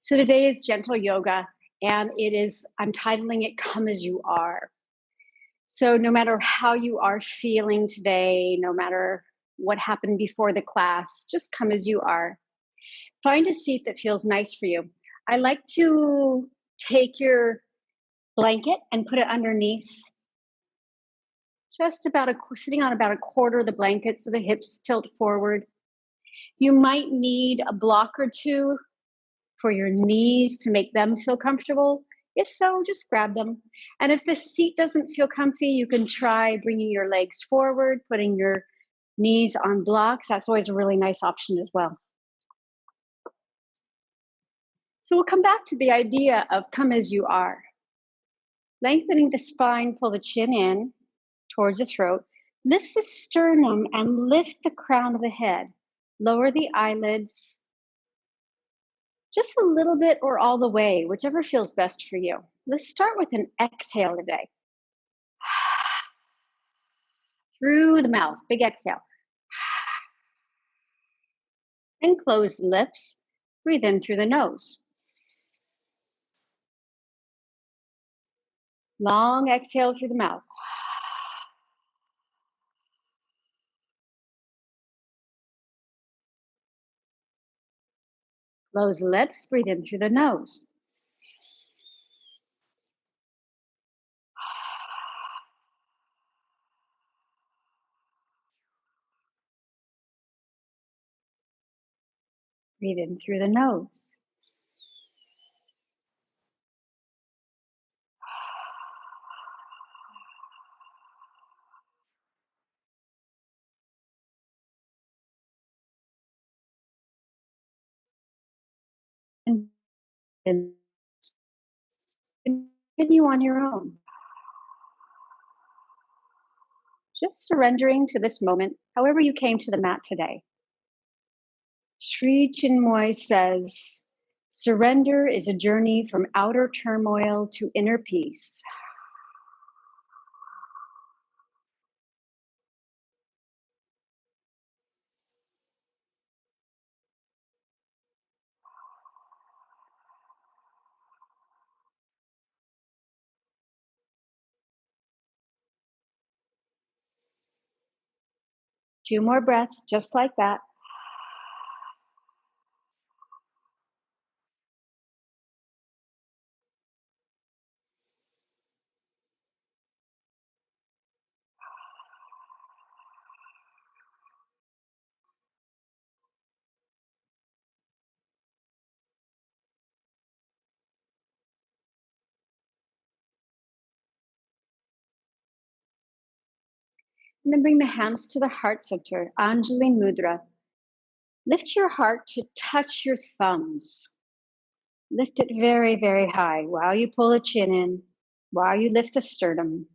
So today is gentle yoga, and I'm titling it Come As You Are. So no matter how you are feeling today, no matter what happened before the class, just come as you are. Find a seat that feels nice for you. I like to take your blanket and put it underneath, sitting on about a quarter of the blanket so the hips tilt forward. You might need a block or two for your knees to make them feel comfortable. If so, just grab them. And if the seat doesn't feel comfy, you can try bringing your legs forward, putting your knees on blocks. That's always a really nice option as well. So we'll come back to the idea of come as you are. Lengthening the spine, pull the chin in towards the throat. Lift the sternum and lift the crown of the head. Lower the eyelids just a little bit or all the way, whichever feels best for you. Let's start with an exhale today. Through the mouth, big exhale. And close lips. Breathe in through the nose. Long exhale through the mouth. Close lips, breathe in through the nose. Breathe in through the nose. And continue on your own. Just surrendering to this moment, however you came to the mat today. Sri Chinmoy says, surrender is a journey from outer turmoil to inner peace. Two more breaths, just like that. And then bring the hands to the heart center, Anjali Mudra. Lift your heart to touch your thumbs. Lift it very, very high while you pull the chin in, while you lift the sternum.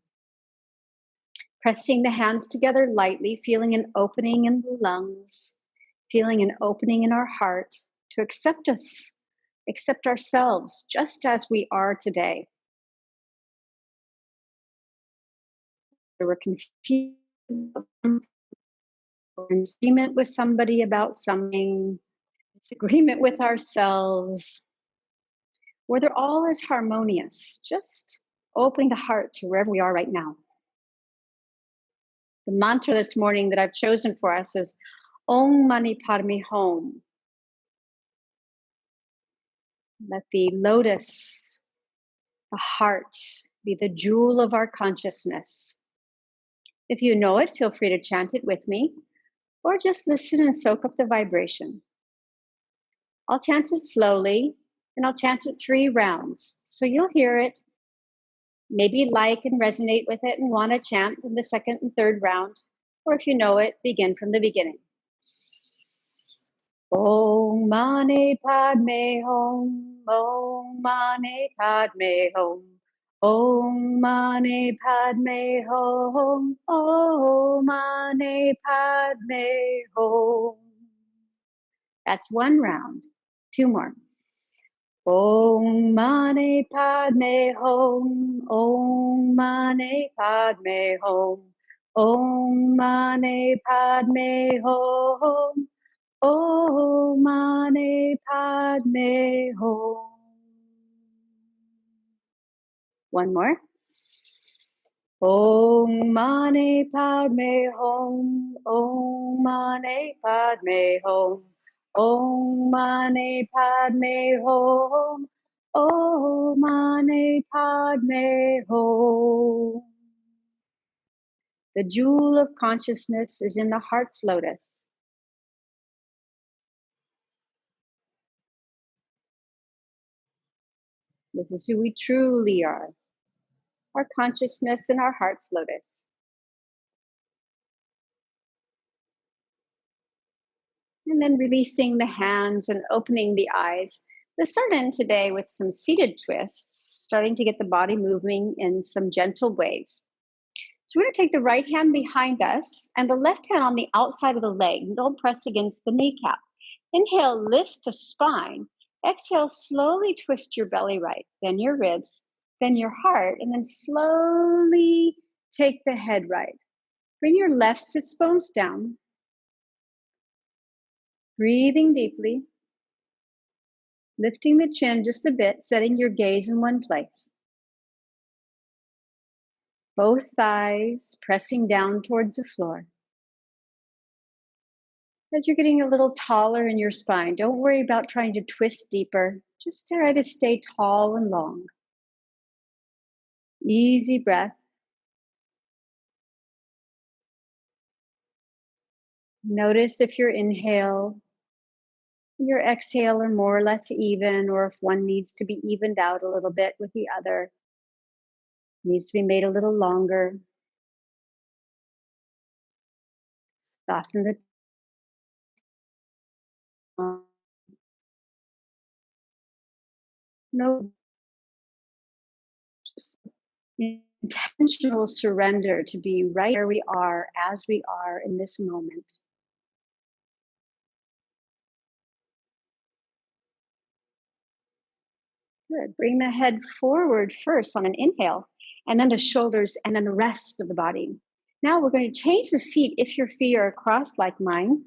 Pressing the hands together lightly, feeling an opening in the lungs, feeling an opening in our heart to accept us, accept ourselves just as we are today. We're confused, we're in disagreement with somebody about something, disagreement with ourselves, where they're all as harmonious, just opening the heart to wherever we are right now. The mantra this morning that I've chosen for us is Om Mani Padme Hum. Let the lotus, the heart, be the jewel of our consciousness. If you know it, feel free to chant it with me, or just listen and soak up the vibration. I'll chant it slowly, and I'll chant it 3 rounds, so you'll hear it, maybe like and resonate with it and want to chant in the 2nd and 3rd round, or if you know it, begin from the beginning. Om Mani Padme Hum, Om Mani Padme Hum, Om Mani Padme Hum, Om Mani Padme Hum. That's 1 round. 2 more. Om Mani Padme Hum, Om Mani Padme Hum, Om Mani Padme Hum, Om Mani Padme Hum. One more. Om Mani Padme Hum. Om Mani Padme Hum. Om Mani Padme Hum. Om Mani Padme Hum. The jewel of consciousness is in the heart's lotus. This is who we truly are, our consciousness in our heart's lotus. And then releasing the hands and opening the eyes. Let's start in today with some seated twists, starting to get the body moving in some gentle ways. So we're going to take the right hand behind us and the left hand on the outside of the leg. Don't press against the kneecap. Inhale, lift the spine. Exhale, slowly twist your belly right, then your ribs, then your heart, and then slowly take the head right. Bring your left sits bones down. Breathing deeply. Lifting the chin just a bit, setting your gaze in one place. Both thighs pressing down towards the floor. As you're getting a little taller in your spine, don't worry about trying to twist deeper. Just try to stay tall and long. Easy breath. Notice if your inhale, your exhale are more or less even, or if one needs to be evened out a little bit with the other. Needs to be made a little longer. Soften the tongue. No, just intentional surrender to be right where we are as we are in this moment. Good. Bring the head forward first on an inhale, and then the shoulders, and then the rest of the body. Now we're going to change the feet. If your feet are crossed like mine,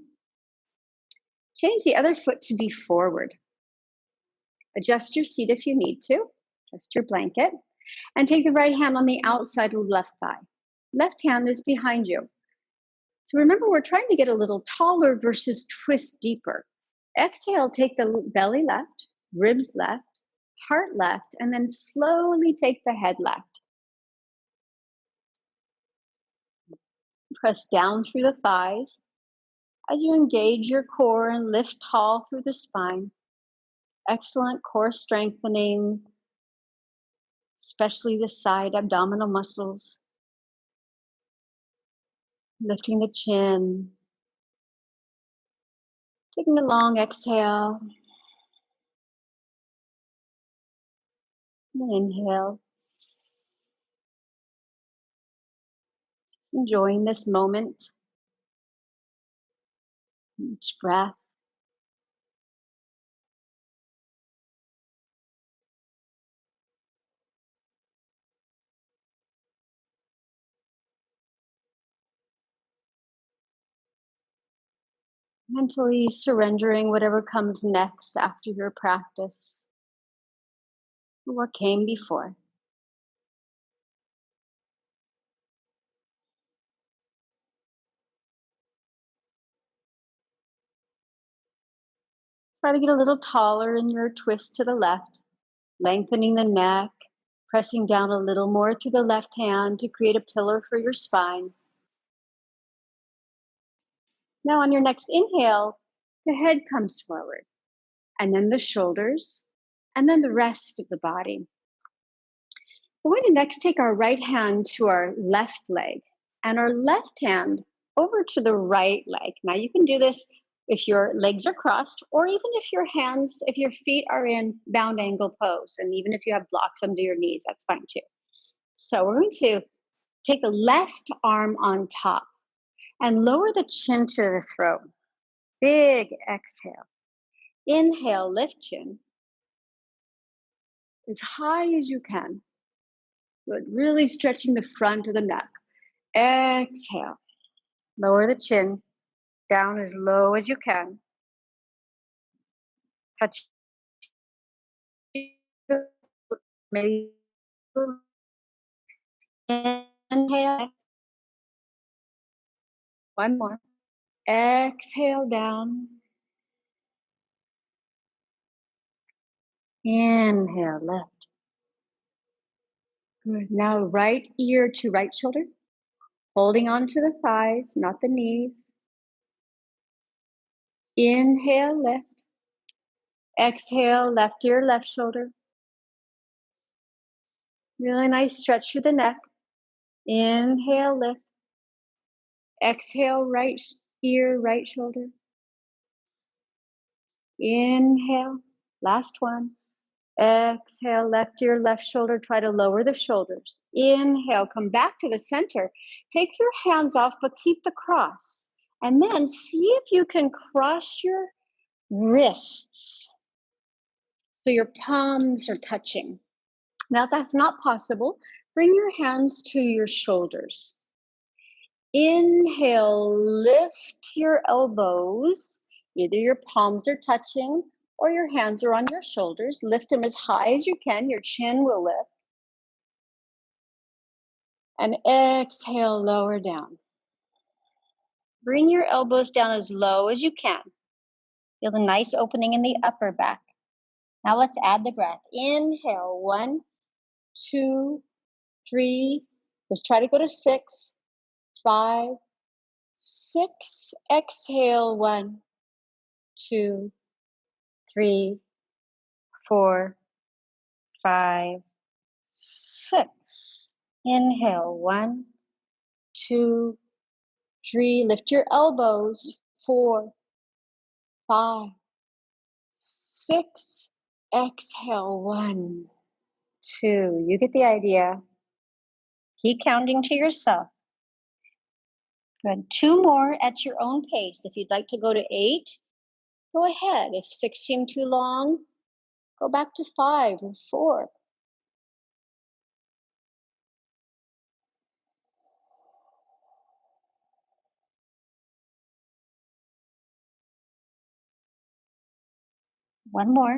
change the other foot to be forward. Adjust your seat if you need to, adjust your blanket, and take the right hand on the outside of the left thigh. Left hand is behind you. So remember, we're trying to get a little taller versus twist deeper. Exhale, take the belly left, ribs left, heart left, and then slowly take the head left. Press down through the thighs as you engage your core and lift tall through the spine. Excellent core strengthening, especially the side abdominal muscles. Lifting the chin. Taking a long exhale. And inhale. Enjoying this moment. Each breath. Mentally surrendering whatever comes next after your practice. What came before. Try to get a little taller in your twist to the left, lengthening the neck, pressing down a little more through the left hand to create a pillar for your spine. Now on your next inhale, the head comes forward, and then the shoulders, and then the rest of the body. We're going to next take our right hand to our left leg and our left hand over to the right leg. Now you can do this if your legs are crossed, or even if your feet are in bound angle pose, and even if you have blocks under your knees, that's fine too. So we're going to take the left arm on top and lower the chin to the throat. Big exhale. Inhale, lift chin as high as you can, but really stretching the front of the neck. Exhale. Lower the chin down as low as you can. Touch maybe Inhale. One more. Exhale down. Inhale, left. Good. Now right ear to right shoulder. Holding on to the thighs, not the knees. Inhale, lift. Exhale, left ear, left shoulder. Really nice stretch through the neck. Inhale, lift. Exhale, right ear, right shoulder. Inhale, last one. Exhale, left ear, left shoulder. Try to lower the shoulders. Inhale, come back to the center. Take your hands off, but keep the cross. And then see if you can cross your wrists so your palms are touching. Now, if that's not possible, bring your hands to your shoulders. Inhale, lift your elbows. Either your palms are touching or your hands are on your shoulders. Lift them as high as you can. Your chin will lift. And exhale, lower down. Bring your elbows down as low as you can. Feel a nice opening in the upper back. Now let's add the breath. Inhale, 1, 2, 3. Let's try to go to 6, 5, 6. Exhale, 1, 2, 3, 4, 5, 6. Inhale, 1, 2, 3. Lift your elbows. 4, 5, 6. Exhale, 1, 2. You get the idea. Keep counting to yourself. Good. 2 more at your own pace. If you'd like to go to 8, go ahead. If 6 seemed too long, go back to 5 or 4. One more.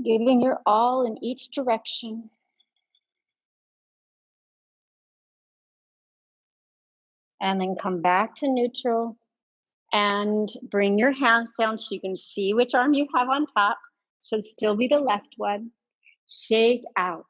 Giving your all in each direction. And then come back to neutral and bring your hands down so you can see which arm you have on top. Should still be the left one. Shake out.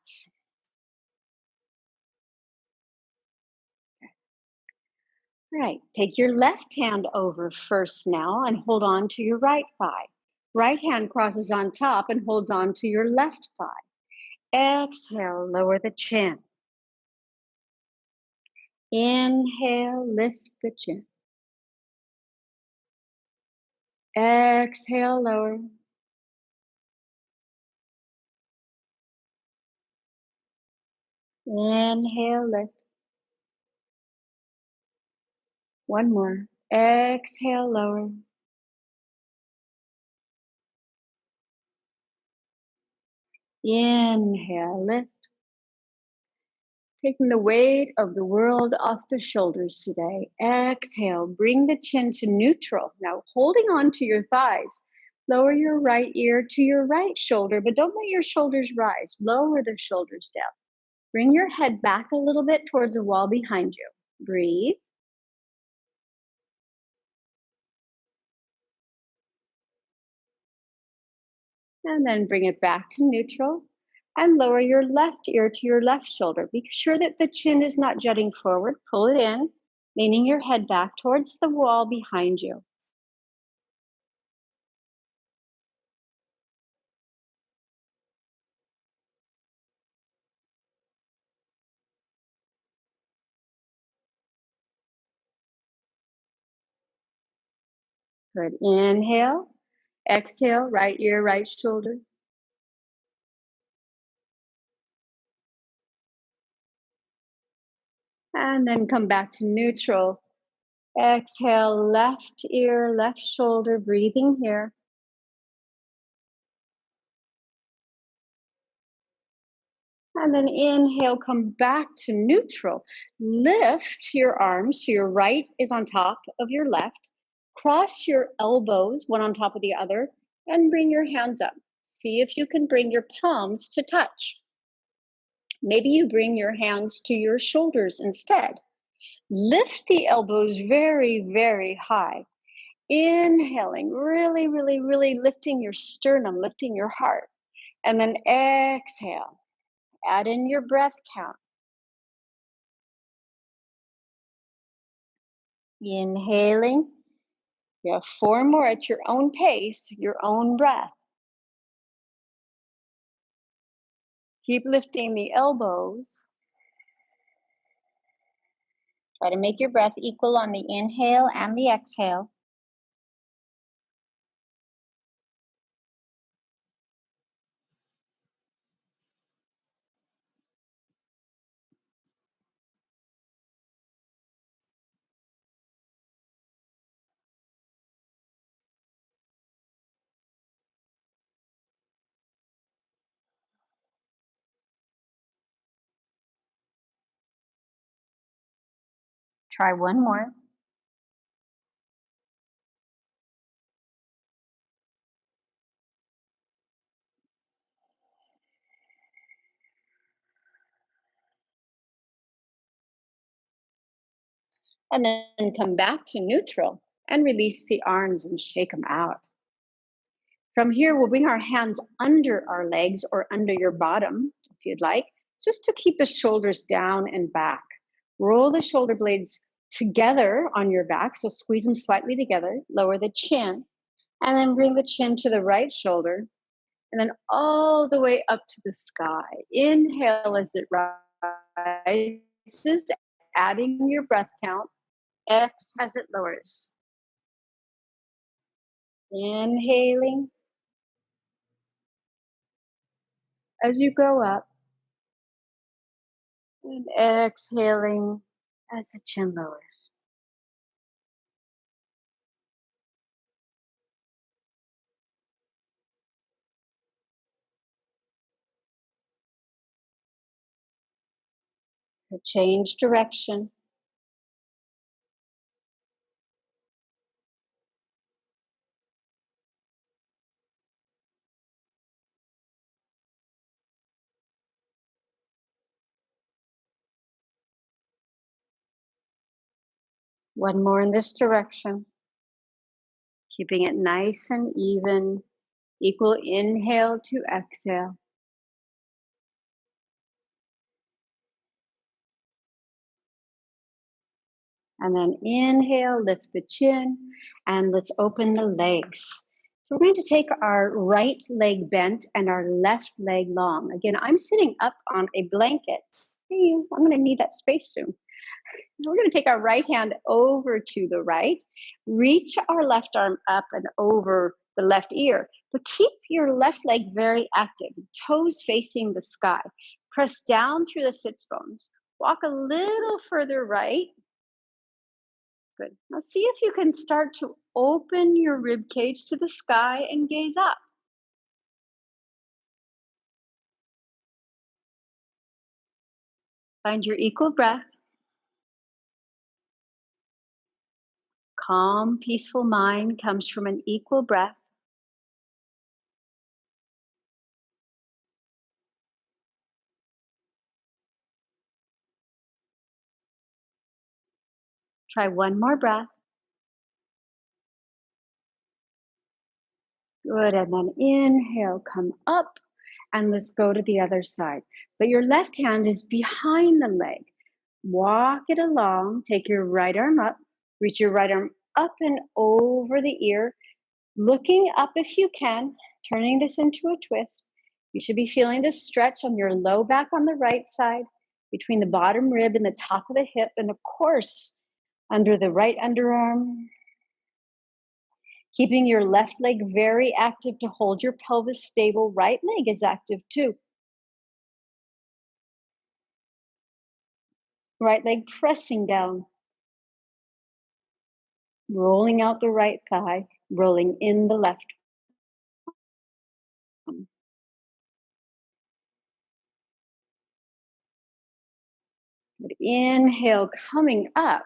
Right, take your left hand over first now and hold on to your right thigh. Right hand crosses on top and holds on to your left thigh. Exhale, lower the chin. Inhale, lift the chin. Exhale, lower. Inhale, lift. One more. Exhale, lower. Inhale, lift. Taking the weight of the world off the shoulders today. Exhale, bring the chin to neutral. Now holding on to your thighs. Lower your right ear to your right shoulder, but don't let your shoulders rise. Lower the shoulders down. Bring your head back a little bit towards the wall behind you. Breathe. And then bring it back to neutral. And lower your left ear to your left shoulder. Be sure that the chin is not jutting forward. Pull it in, leaning your head back towards the wall behind you. Good. Inhale. Exhale, right ear, right shoulder. And then come back to neutral. Exhale, left ear, left shoulder, breathing here. And then inhale, come back to neutral. Lift your arms so your right is on top of your left. Cross your elbows one on top of the other and bring your hands up. See if you can bring your palms to touch. Maybe you bring your hands to your shoulders instead. Lift the elbows very, very high. Inhaling, really, really, really lifting your sternum, lifting your heart. And then exhale. Add in your breath count. Inhaling. You have 4 more at your own pace, your own breath. Keep lifting the elbows. Try to make your breath equal on the inhale and the exhale. Try one more. And then come back to neutral and release the arms and shake them out. From here, we'll bring our hands under our legs or under your bottom, if you'd like, just to keep the shoulders down and back. Roll the shoulder blades together on your back, so squeeze them slightly together, lower the chin, and then bring the chin to the right shoulder, and then all the way up to the sky. Inhale as it rises, adding your breath count. Exhale as it lowers. Inhaling as you go up, and exhaling as the chin lowers. Change direction. One more in this direction. Keeping it nice and even. Equal inhale to exhale. And then inhale, lift the chin, and let's open the legs. So we're going to take our right leg bent and our left leg long. Again, I'm sitting up on a blanket. Hey, I'm going to need that space soon. We're going to take our right hand over to the right, reach our left arm up and over the left ear, but keep your left leg very active, toes facing the sky. Press down through the sits bones. Walk a little further right. Good. Now see if you can start to open your rib cage to the sky and gaze up. Find your equal breath. Calm, peaceful mind comes from an equal breath. Try one more breath. Good, and then inhale, come up, and let's go to the other side. But your left hand is behind the leg. Walk it along, take your right arm up, reach your right arm up and over the ear, looking up if you can, turning this into a twist. You should be feeling this stretch on your low back on the right side, between the bottom rib and the top of the hip, and of course, under the right underarm. Keeping your left leg very active to hold your pelvis stable. Right leg is active too. Right leg pressing down. Rolling out the right thigh, rolling in the left one. Good. Inhale, coming up.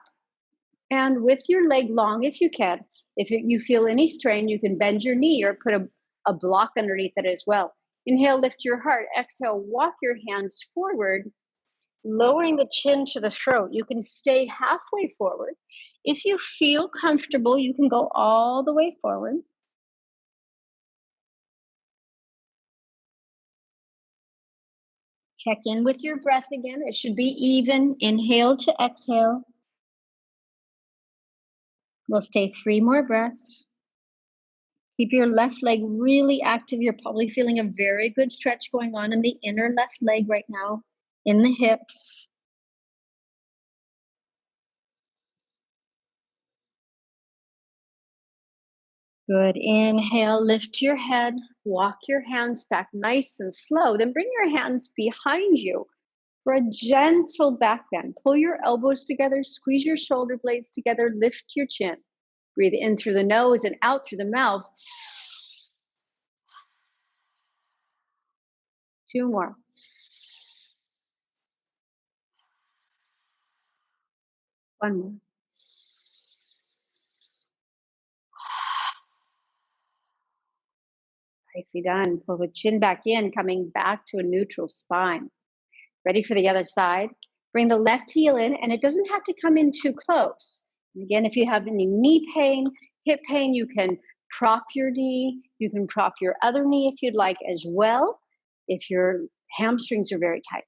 And with your leg long, if you can, if you feel any strain, you can bend your knee or put a block underneath it as well. Inhale, lift your heart. Exhale, walk your hands forward, lowering the chin to the throat. You can stay halfway forward. If you feel comfortable, you can go all the way forward. Check in with your breath again. It should be even. Inhale to exhale. We'll stay 3 more breaths. Keep your left leg really active. You're probably feeling a very good stretch going on in the inner left leg right now, in the hips. Good. Inhale, lift your head, walk your hands back nice and slow. Then bring your hands behind you for a gentle back bend. Pull your elbows together, squeeze your shoulder blades together, lift your chin. Breathe in through the nose and out through the mouth. 2 more. One more. Nicely done. Pull the chin back in, coming back to a neutral spine. Ready for the other side? Bring the left heel in, and it doesn't have to come in too close. And again, if you have any knee pain, hip pain, you can prop your knee. You can prop your other knee if you'd like as well, if your hamstrings are very tight.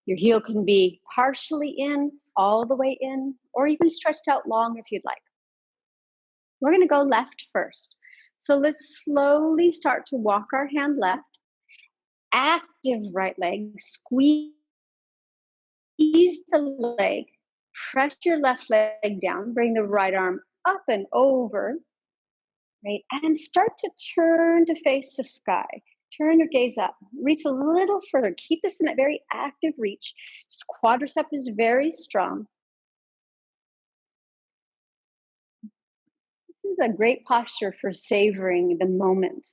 Your heel can be partially in, all the way in, or even stretched out long if you'd like. We're going to go left first. So let's slowly start to walk our hand left. Active right leg, squeeze the leg, press your left leg down, bring the right arm up and over, right? And start to turn to face the sky. Turn your gaze up, reach a little further. Keep this in that very active reach. This quadricep is very strong. This is a great posture for savoring the moment,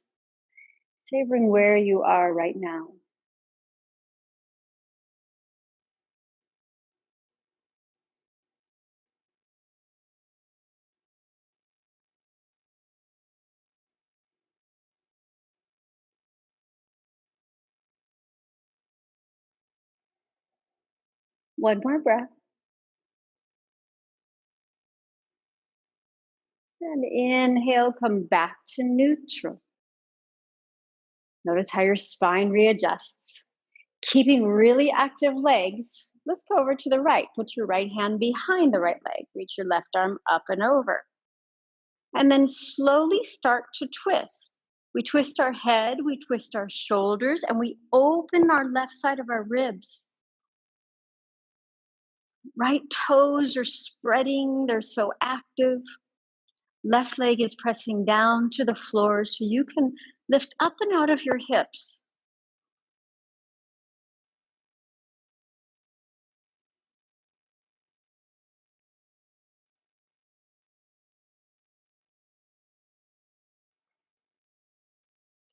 savoring where you are right now. One more breath. And inhale, come back to neutral. Notice how your spine readjusts. Keeping really active legs, let's go over to the right. Put your right hand behind the right leg. Reach your left arm up and over. And then slowly start to twist. We twist our head, we twist our shoulders, and we open our left side of our ribs. Right toes are spreading, they're so active. Left leg is pressing down to the floor so you can lift up and out of your hips.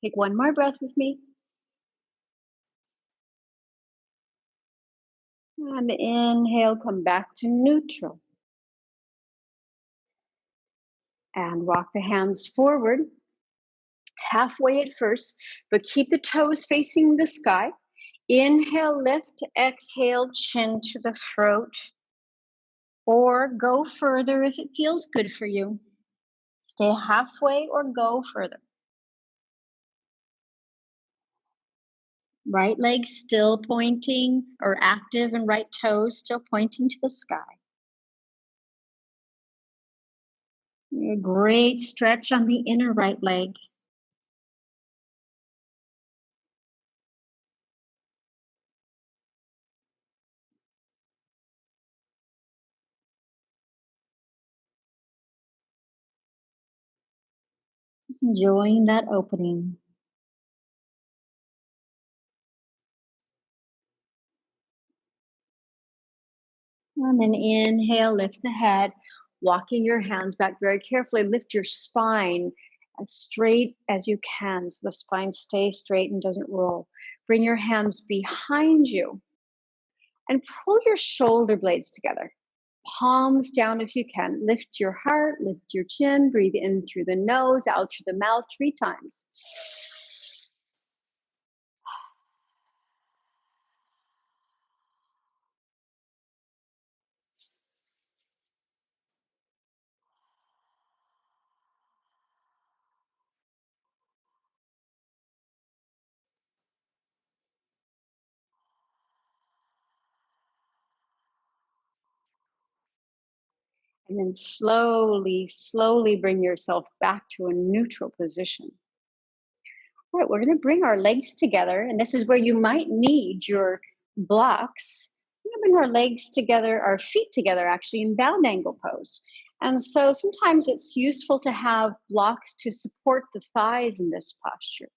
Take one more breath with me. And inhale, come back to neutral. And walk the hands forward, halfway at first, but keep the toes facing the sky. Inhale, lift, exhale, chin to the throat. Or go further if it feels good for you. Stay halfway or go further. Right leg still pointing or active, and right toes still pointing to the sky. A great stretch on the inner right leg. Just enjoying that opening. And then inhale, lift the head, walking your hands back very carefully. Lift your spine as straight as you can so the spine stays straight and doesn't roll. Bring your hands behind you and pull your shoulder blades together. Palms down if you can. Lift your heart, lift your chin, breathe in through the nose, out through the mouth 3 times. And then slowly, slowly bring yourself back to a neutral position. All right, we're going to bring our legs together, and this is where you might need your blocks. We're going to bring our legs together, our feet together, actually, in bound angle pose. And so sometimes it's useful to have blocks to support the thighs in this posture.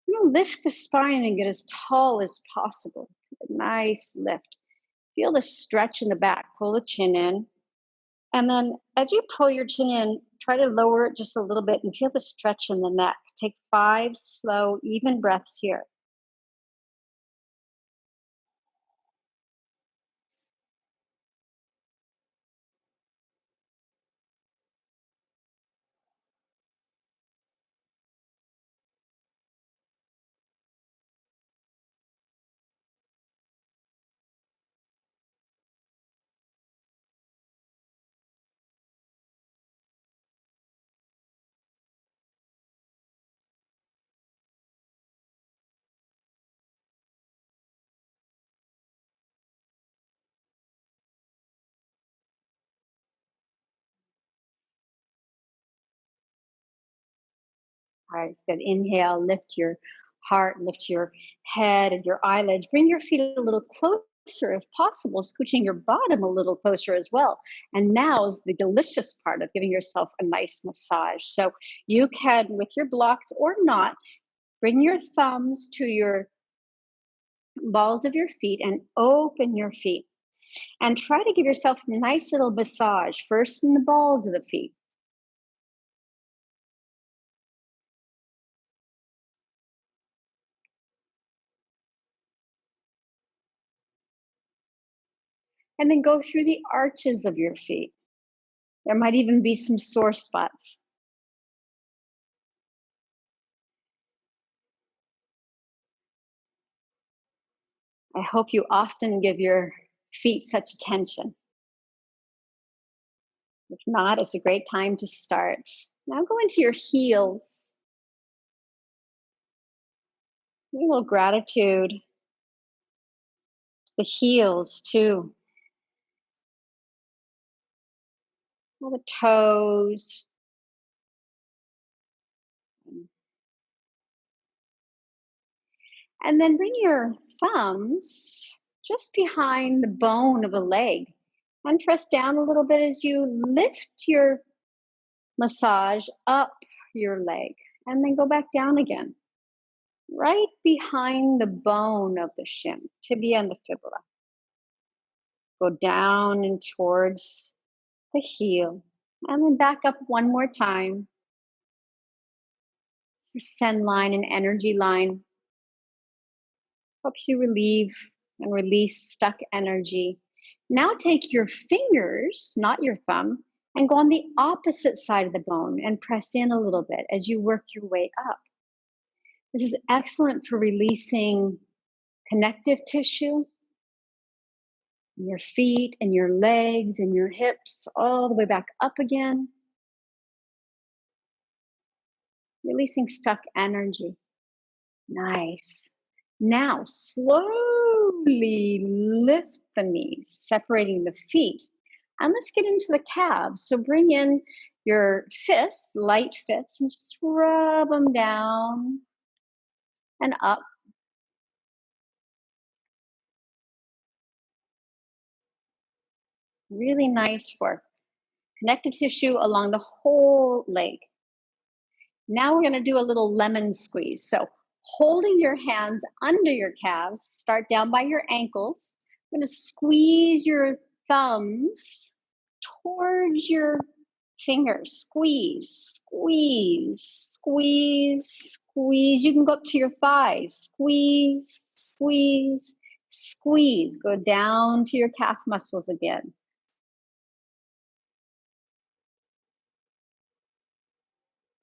You're going to lift the spine and get as tall as possible. A nice lift. Feel the stretch in the back. Pull the chin in. And then as you pull your chin in, try to lower it just a little bit and feel the stretch in the neck. Take 5 slow, even breaths here. All right, so inhale, lift your heart, lift your head and your eyelids. Bring your feet a little closer if possible, scooching your bottom a little closer as well. And now is the delicious part of giving yourself a nice massage. So you can, with your blocks or not, bring your thumbs to your balls of your feet and open your feet. And try to give yourself a nice little massage, first in the balls of the feet. And then go through the arches of your feet. There might even be some sore spots. I hope you often give your feet such attention. If not, it's a great time to start. Now go into your heels. A little gratitude to the heels too. All the toes. And then bring your thumbs just behind the bone of the leg and press down a little bit as you lift your massage up your leg and then go back down again. Right behind the bone of the shin, tibia and the fibula. Go down and towards the heel and then back up one more time. It's a send line, an energy line. Helps you relieve and release stuck energy. Now take your fingers, not your thumb, and go on the opposite side of the bone and press in a little bit as you work your way up. This is excellent for releasing connective tissue in your feet and your legs and your hips, all the way back up again. Releasing stuck energy. Nice. Now, slowly lift the knees, separating the feet. And let's get into the calves. So bring in your fists, light fists, and just rub them down and up. Really nice for connective tissue along the whole leg. Now we're going to do a little lemon squeeze. So holding your hands under your calves, start down by your ankles. I'm going to squeeze your thumbs towards your fingers. Squeeze, squeeze, squeeze, squeeze. You can go up to your thighs. Squeeze, squeeze, squeeze. Go down to your calf muscles again.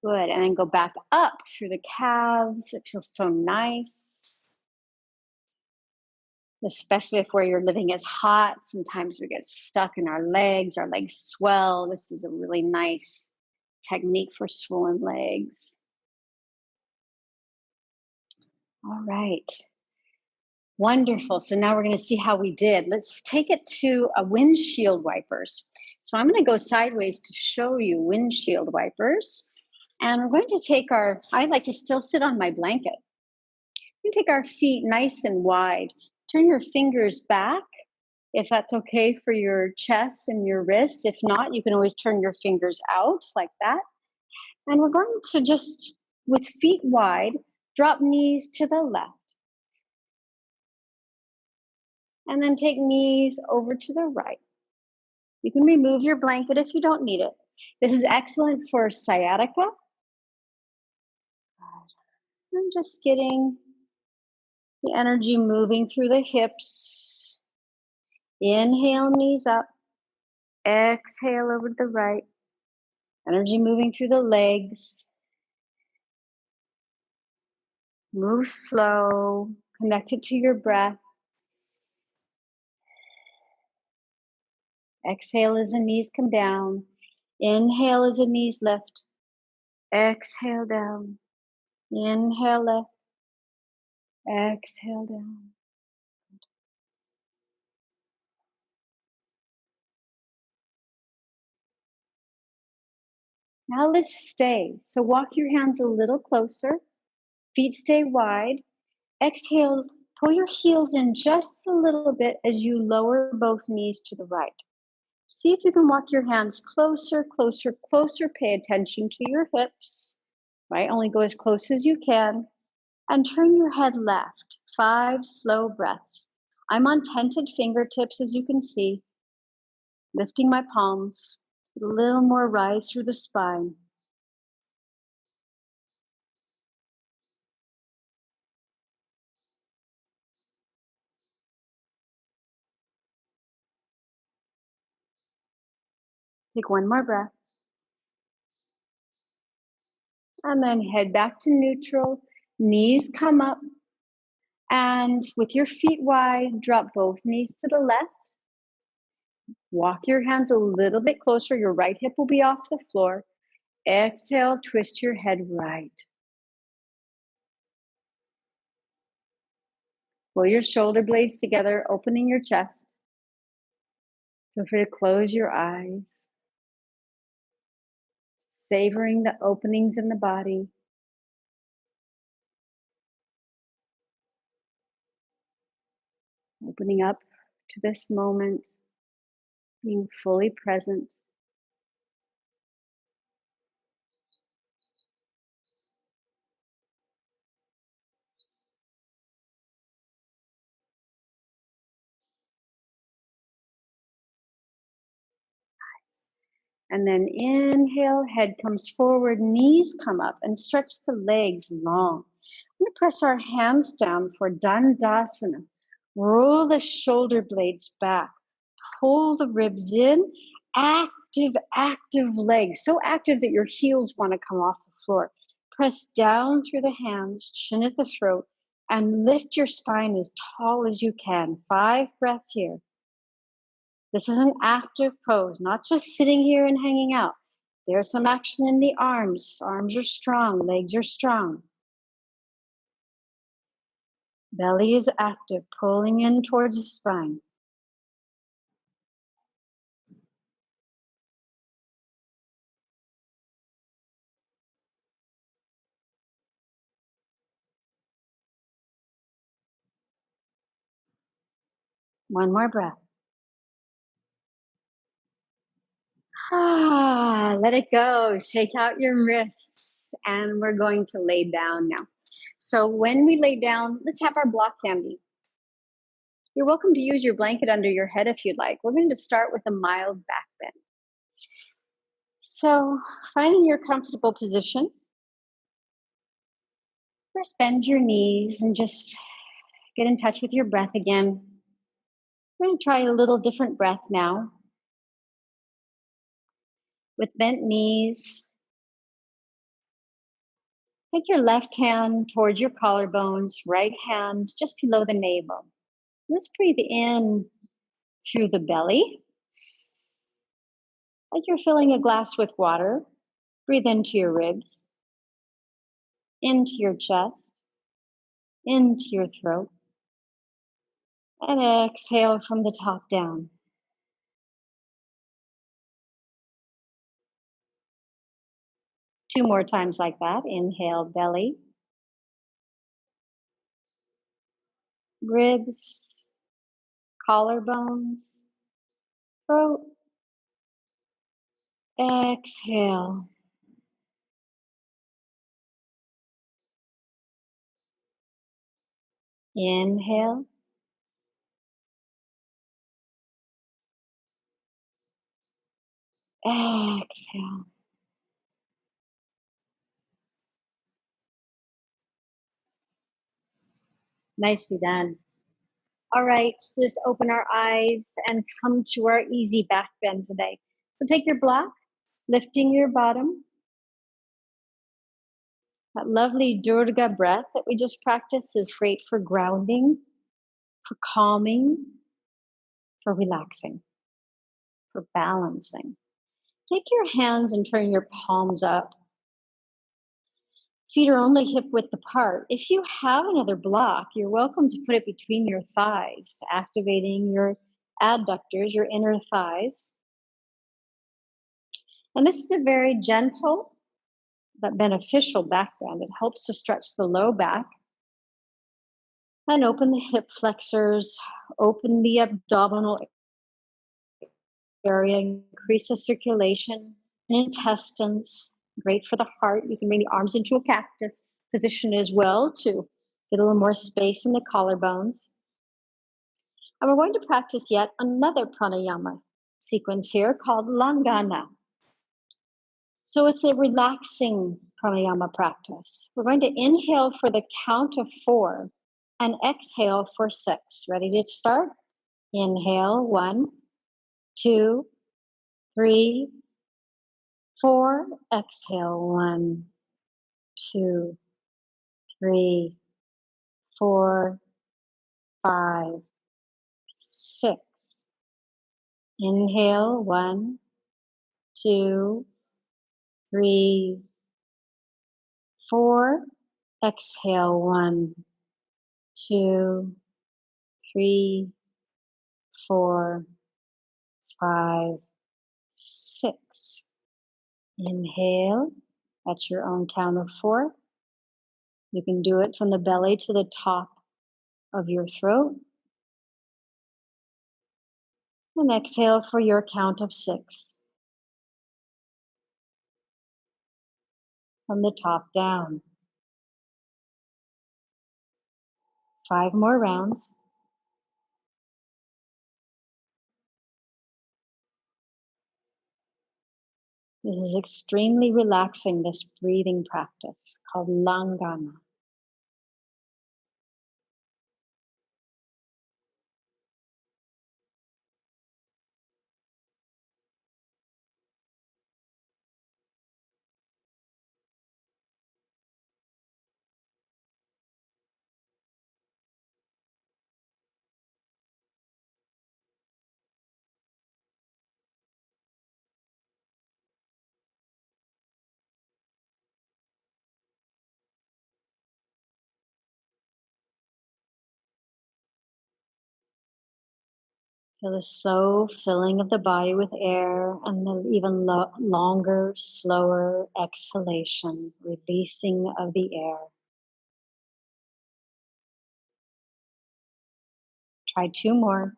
Good. And then go back up through the calves. It feels so nice, especially if where you're living is hot. Sometimes we get stuck in our legs swell. This is a really nice technique for swollen legs. All right. Wonderful. So now we're going to see how we did. Let's take it to a windshield wipers. So I'm going to go sideways to show you windshield wipers. And we're going to take I like to still sit on my blanket. We take our feet nice and wide. Turn your fingers back if that's okay for your chest and your wrists. If not, you can always turn your fingers out like that. And we're going to just, with feet wide, drop knees to the left. And then take knees over to the right. You can remove your blanket if you don't need it. This is excellent for sciatica. And just getting the energy moving through the hips. Inhale, knees up. Exhale over to the right. Energy moving through the legs. Move slow. Connect it to your breath. Exhale as the knees come down. Inhale as the knees lift. Exhale down. Inhale lift. Exhale down. Now let's stay. So walk your hands a little closer. Feet stay wide. Exhale, pull your heels in just a little bit as you lower both knees to the right. See if you can walk your hands closer, closer, closer. Pay attention to your hips, right? Only go as close as you can. And turn your head left. 5 slow breaths. I'm on tented fingertips, as you can see. Lifting my palms. A little more rise through the spine. Take one more breath. And then head back to neutral. Knees come up. And with your feet wide, drop both knees to the left. Walk your hands a little bit closer. Your right hip will be off the floor. Exhale, twist your head right. Pull your shoulder blades together, opening your chest. Feel free to close your eyes. Savoring the openings in the body. Opening up to this moment, being fully present. And then inhale, head comes forward, knees come up, and stretch the legs long. We're going to press our hands down for Dandasana. Roll the shoulder blades back. Pull the ribs in. Active, active legs. So active that your heels want to come off the floor. Press down through the hands, chin at the throat, and lift your spine as tall as you can. 5 breaths here. This is an active pose, not just sitting here and hanging out. There's some action in the arms. Arms are strong, legs are strong. Belly is active, pulling in towards the spine. One more breath. Let it go. Shake out your wrists. And we're going to lay down now. So when we lay down, let's have our block handy. You're welcome to use your blanket under your head if you'd like. We're going to start with a mild back bend. So finding your comfortable position. First, bend your knees and just get in touch with your breath again. We're going to try a little different breath now. With bent knees, Take your left hand towards your collarbones, right hand just below the navel. Let's breathe in through the belly, like you're filling a glass with water. Breathe into your ribs, into your chest, into your throat, and exhale from the top down. Two more times like that. Inhale, belly, ribs, collarbones, throat. Exhale. Inhale. Exhale. Nicely done. All right, so let's open our eyes and come to our easy back bend today. So take your block, lifting your bottom. That lovely Durga breath that we just practiced is great for grounding, for calming, for relaxing, for balancing. Take your hands and turn your palms up. Feet are only hip width apart. If you have another block, you're welcome to put it between your thighs, activating your adductors, your inner thighs. And this is a very gentle but beneficial back bend. It helps to stretch the low back and open the hip flexors, open the abdominal area, increase the circulation, intestines. Great for the heart. You can bring the arms into a cactus position as well to get a little more space in the collarbones. And we're going to practice yet another pranayama sequence here called Langana. So it's a relaxing pranayama practice. We're going to inhale for the count of 4 and exhale for 6. Ready to start? Inhale, 1, 2, 3, 4. Exhale, 1, 2, 3, 4, 5, 6. Inhale, 1, 2, 3, 4. Exhale, 1, 2, 3, 4, 5, 6. Inhale at your own count of 4. You can do it from the belly to the top of your throat. And exhale for your count of 6. From the top down. 5 more rounds. This is extremely relaxing, this breathing practice called Langana. Feel the slow filling of the body with air and the even longer, slower exhalation, releasing of the air. Try 2 more.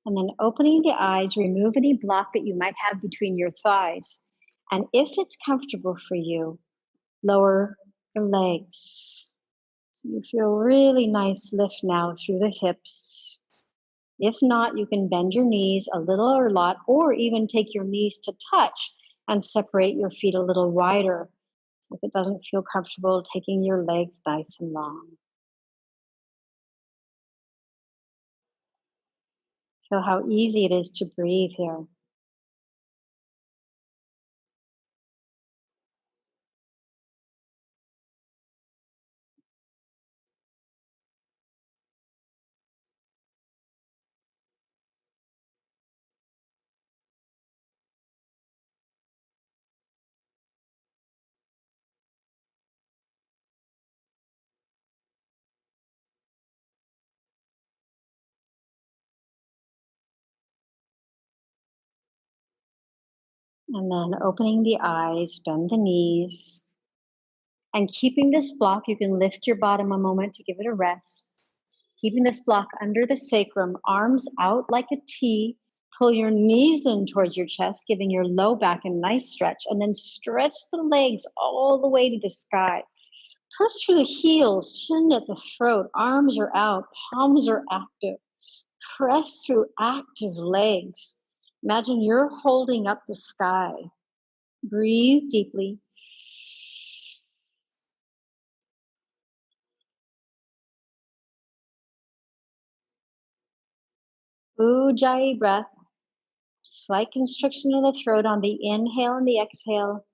And then opening the eyes, remove any block that you might have between your thighs. And if it's comfortable for you, lower the legs. So you feel really nice lift now through the hips. If not, you can bend your knees a little or a lot, or even take your knees to touch and separate your feet a little wider. So if it doesn't feel comfortable, taking your legs nice and long. Feel how easy it is to breathe here. And then opening the eyes, bend the knees. And keeping this block, you can lift your bottom a moment to give it a rest. Keeping this block under the sacrum, arms out like a T. Pull your knees in towards your chest, giving your low back a nice stretch. And then stretch the legs all the way to the sky. Press through the heels, chin at the throat. Arms are out, palms are active. Press through active legs. Imagine you're holding up the sky. Breathe deeply. Ujjayi breath. Slight constriction of the throat on the inhale and the exhale.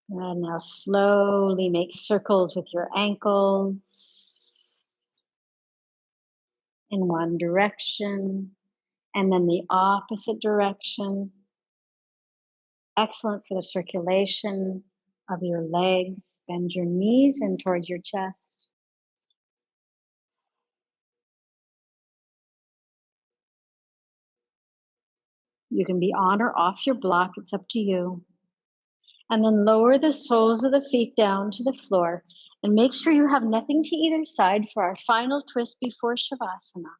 And now slowly make circles with your ankles in one direction and then the opposite direction. Excellent for the circulation of your legs. Bend your knees in towards your chest. You can be on or off your block, it's up to you. And then lower the soles of the feet down to the floor and make sure you have nothing to either side for our final twist before Shavasana.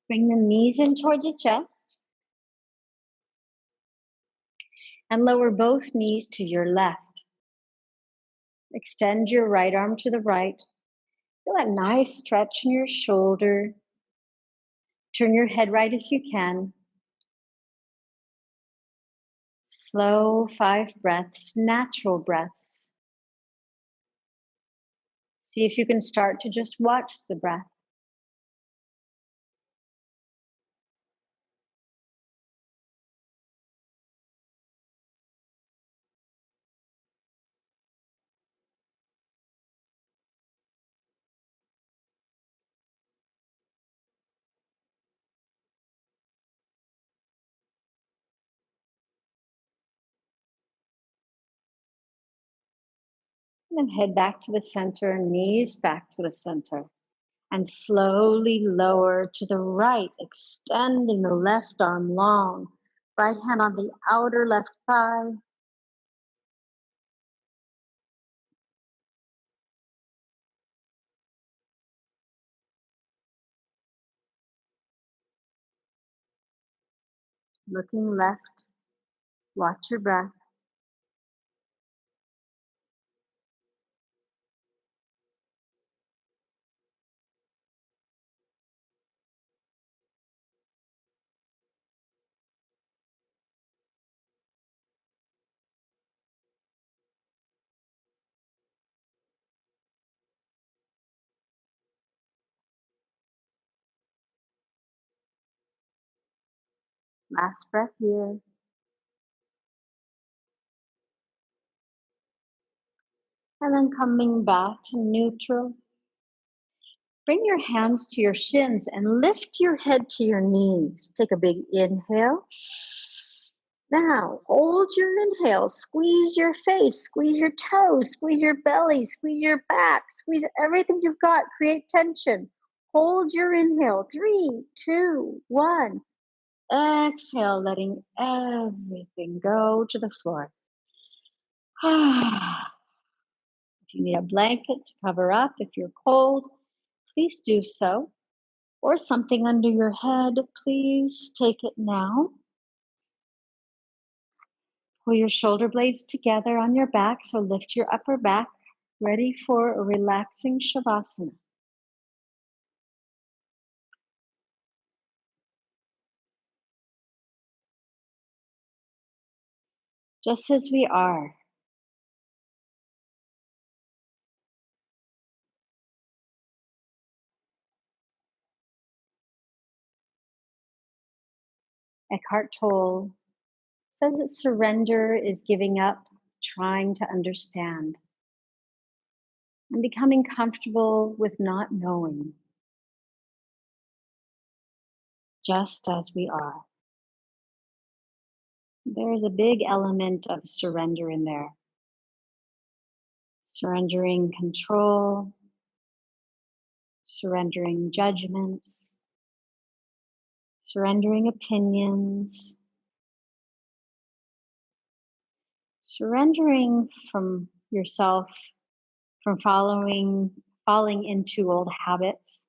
Bring the knees in towards the chest and lower both knees to your left. Extend your right arm to the right. Feel that nice stretch in your shoulder. Turn your head right if you can. Slow 5 breaths, natural breaths. See if you can start to just watch the breath. And then head back to the center, knees back to the center. And slowly lower to the right, extending the left arm long. Right hand on the outer left thigh. Looking left, watch your breath. Last breath here. And then coming back to neutral. Bring your hands to your shins and lift your head to your knees. Take a big inhale. Now, hold your inhale, squeeze your face, squeeze your toes, squeeze your belly, squeeze your back, squeeze everything you've got, create tension. Hold your inhale, 3, 2, 1. Exhale, letting everything go to the floor. If you need a blanket to cover up, if you're cold, please do so. Or something under your head, please take it now. Pull your shoulder blades together on your back, so lift your upper back, ready for a relaxing Shavasana. Just as we are. Eckhart Tolle says that surrender is giving up trying to understand and becoming comfortable with not knowing, just as we are. There's a big element of surrender in there. Surrendering control, surrendering judgments, surrendering opinions, surrendering from yourself, from falling into old habits,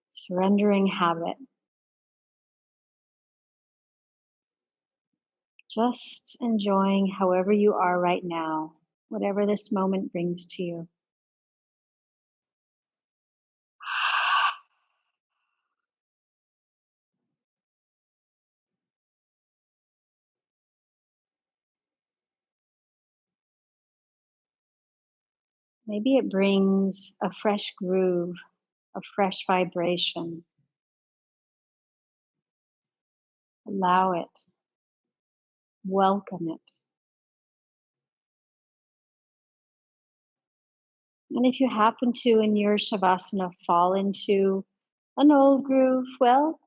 surrendering habit, just enjoying however you are right now, whatever this moment brings to you. Maybe it brings a fresh groove, a fresh vibration. Allow it, welcome it. And if you happen to, in your Shavasana, fall into an old groove, well,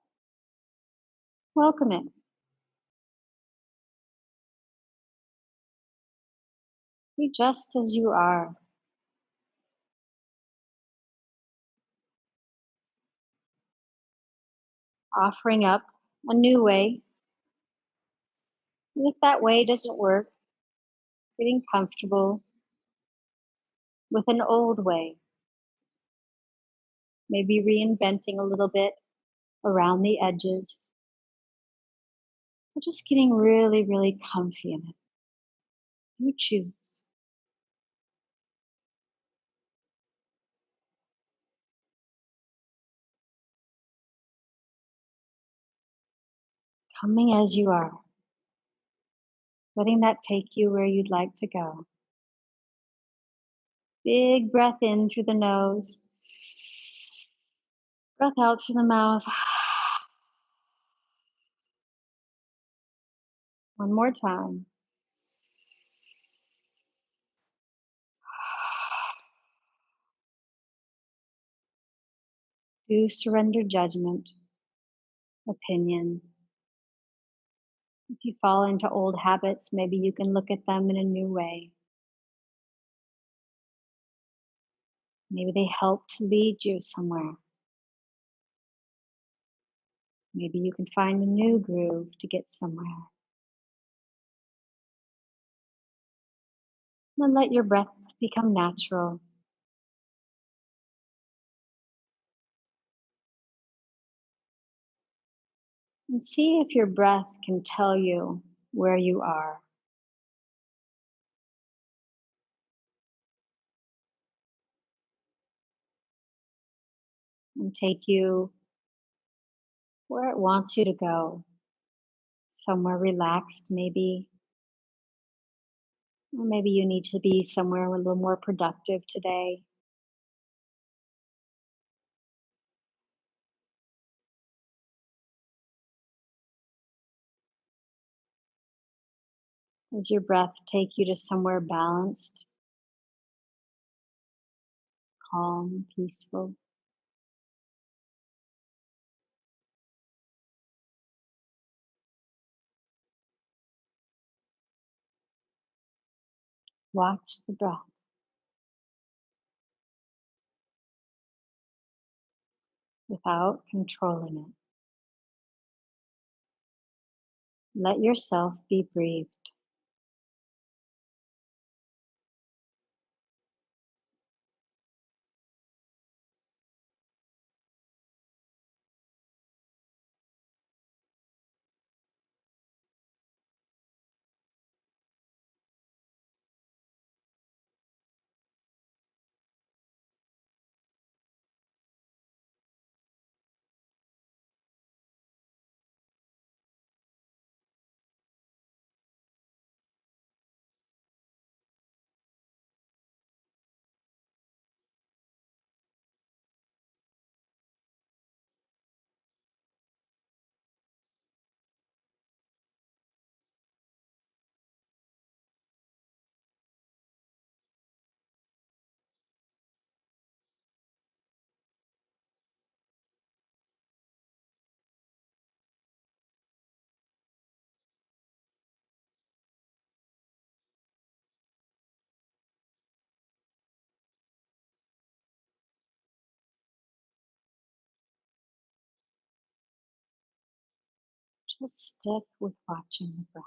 welcome it. Be just as you are. Offering up a new way. And if that way doesn't work, getting comfortable with an old way. Maybe reinventing a little bit around the edges. Or just getting really, really comfy in it. You choose. Coming as you are. Letting that take you where you'd like to go. Big breath in through the nose. Breath out through the mouth. One more time. Do surrender judgment, opinion. If you fall into old habits, maybe you can look at them in a new way. Maybe they help to lead you somewhere. Maybe you can find a new groove to get somewhere. And let your breath become natural. And see if your breath can tell you where you are. And take you where it wants you to go. Somewhere relaxed, maybe. Or maybe you need to be somewhere a little more productive today. Does your breath take you to somewhere balanced, calm, peaceful? Watch the breath without controlling it. Let yourself be breathed. Just stick with watching the breath.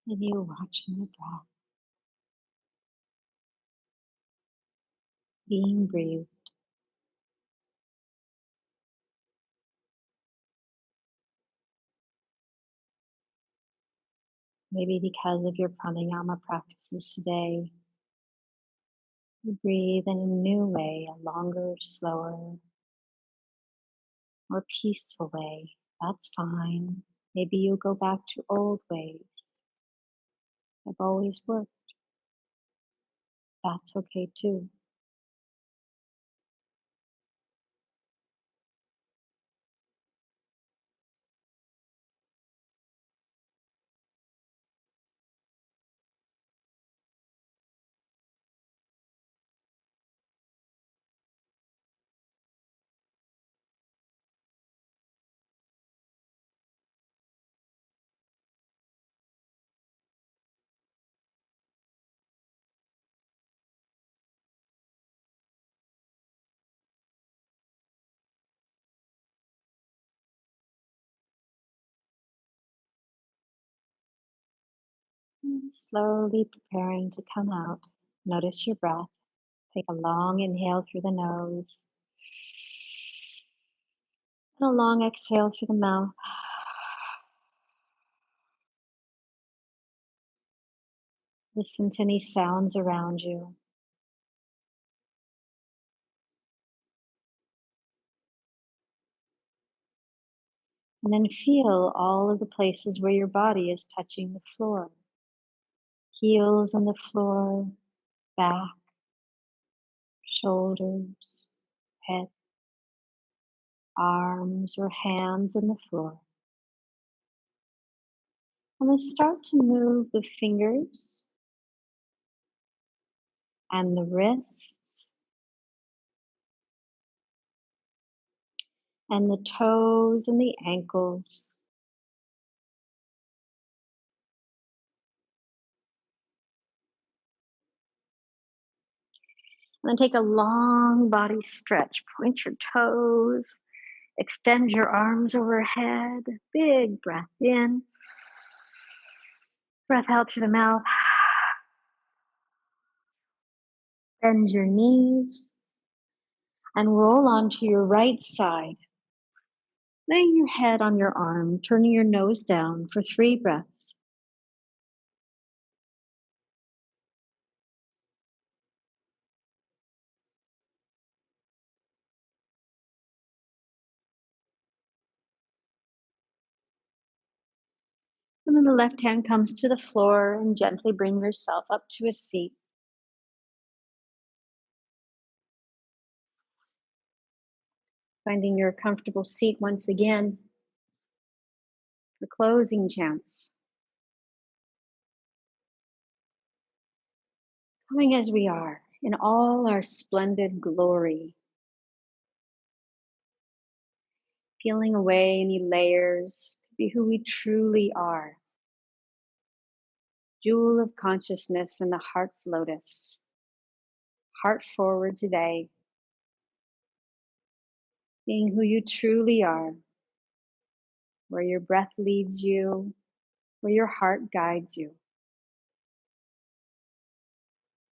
Continue watching the breath, being breathed. Maybe because of your pranayama practices today, you breathe in a new way, a longer, slower, more peaceful way. That's fine. Maybe you'll go back to old ways. I've always worked. That's okay too. And slowly preparing to come out. Notice your breath. Take a long inhale through the nose and a long exhale through the mouth. Listen to any sounds around you. And then feel all of the places where your body is touching the floor. Heels on the floor, back, shoulders, head, arms or hands on the floor. And then start to move the fingers and the wrists and the toes and the ankles. And then take a long body stretch. Point your toes. Extend your arms overhead. Big breath in. Breath out through the mouth. Bend your knees. And roll onto your right side, laying your head on your arm, turning your nose down for 3 breaths. And then the left hand comes to the floor and gently bring yourself up to a seat. Finding your comfortable seat once again for closing chants. Coming as we are in all our splendid glory. Peeling away any layers to be who we truly are. Jewel of consciousness in the heart's lotus. Heart forward today. Being who you truly are. Where your breath leads you. Where your heart guides you.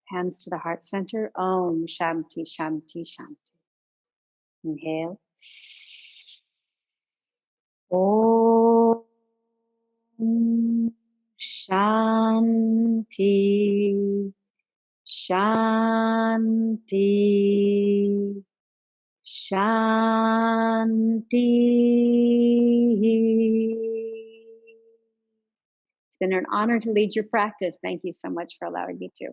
Hands to the heart center. Om Shanti Shanti Shanti. Inhale. Om Shanti Shanti Shanti. It's been an honor to lead your practice. Thank you so much for allowing me to.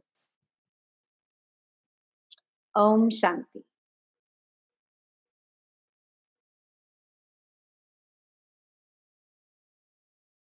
Om Shanti.